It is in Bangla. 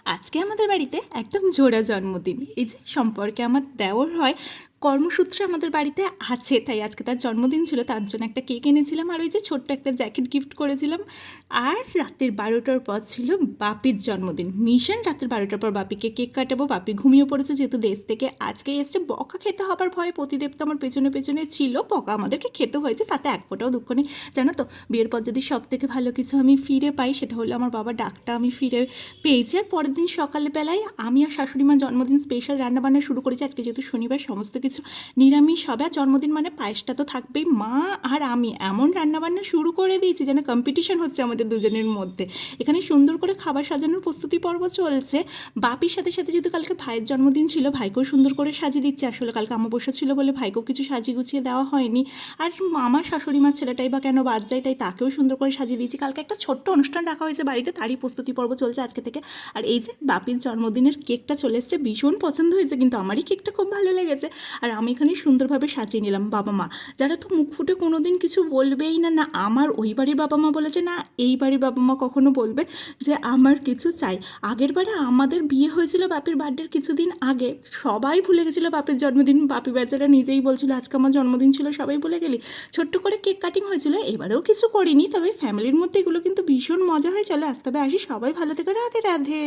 আজকে আমাদের বাড়িতে একদম জোড়া জন্মদিন। এই যে সম্পর্কে আমার দেওর হয়, কর্মসূত্রে আমাদের বাড়িতে আছে, তাই আজকে তার জন্মদিন ছিল, তার জন্য একটা কেক এনেছিলাম আর ওই যে ছোট্ট একটা জ্যাকেট গিফট করেছিলাম। আর রাতের 12টার পর ছিল বাপির জন্মদিন। মিশন রাতের 12টার পর বাপিকে কেক কাটাবো। বাপি ঘুমিয়ে পড়েছে যেহেতু দেশ থেকে আজকেই এসছে। বকা খেতে হবার ভয়ে প্রতিদেব তো আমার পেছনে পেছনে ছিল, বকা আমাদেরকে খেতে হয়েছে, তাতে এক ফোঁটাও দুঃখ নেই। জানো তো, বিয়ের পর যদি সব থেকে ভালো কিছু আমি ফিরে পাই সেটা হলো আমার বাবার ডাকটা আমি ফিরে পেয়েছি। আর পরের দিন সকালবেলায় আমি আর শাশুড়ি মা জন্মদিন স্পেশাল রান্নাবান্না শুরু করেছি। আজকে যেহেতু শনিবার, সমস্ত কিছু নিরামিষ হবে, আর জন্মদিন মানে পায়েসটা তো থাকবেই। মা আর আমি এমন রান্নাবান্না শুরু করে দিয়েছি যেন কম্পিটিশন হচ্ছে আমাদের দুজনের মধ্যে। এখানে সুন্দর করে খাবার সাজানোর প্রস্তুতি পর্ব চলছে। বাপির সাথে সাথে যেহেতু কালকে ভাইয়ের জন্মদিন ছিল, ভাইকেও সুন্দর করে সাজিয়ে দিচ্ছে। আসলে কালকে অমাবস্যা ছিল বলে ভাইকেও কিছু সাজিয়ে গুছিয়ে দেওয়া হয়নি। আর আমার শাশুড়ি মার ছেলেটাই বা কেন বাদ যায়, তাই তাকেও সুন্দর করে সাজিয়ে দিয়েছি। কালকে একটা ছোট্ট অনুষ্ঠান রাখা হয়েছে বাড়িতে, তারই প্রস্তুতি পর্ব চলছে আজকে থেকে। আর এই যে বাপির জন্মদিনের কেকটা চলে এসছে, ভীষণ পছন্দ হয়েছে, কিন্তু আমারই কেকটা খুব ভালো লেগেছে। আর আমি এখানে সুন্দরভাবে সাজিয়ে নিলাম। বাবা মা যারা তো মুখ ফুটে কোনো দিন কিছু বলবেই না, না আমার ওই বাড়ির বাবা মা বলেছে, না এই বাড়ির বাবা মা কখনো বলবে যে আমার কিছু চাই। আগের বারে আমাদের বিয়ে হয়েছিল বাপির বার্থডের কিছুদিন আগে, সবাই ভুলে গেছিলো বাপির জন্মদিন। বাপি বেচারা নিজেই বলছিল আজকে আমার জন্মদিন ছিল, সবাই ভুলে গেলি। ছোট্ট করে কেক কাটিং হয়েছিল, এবারেও কিছু করিনি, তবে ফ্যামিলির মধ্যে এগুলো কিন্তু ভীষণ মজা হয়। চলো আসতে হবে, আসি, সবাই ভালো থেকে, রাধে রাধে।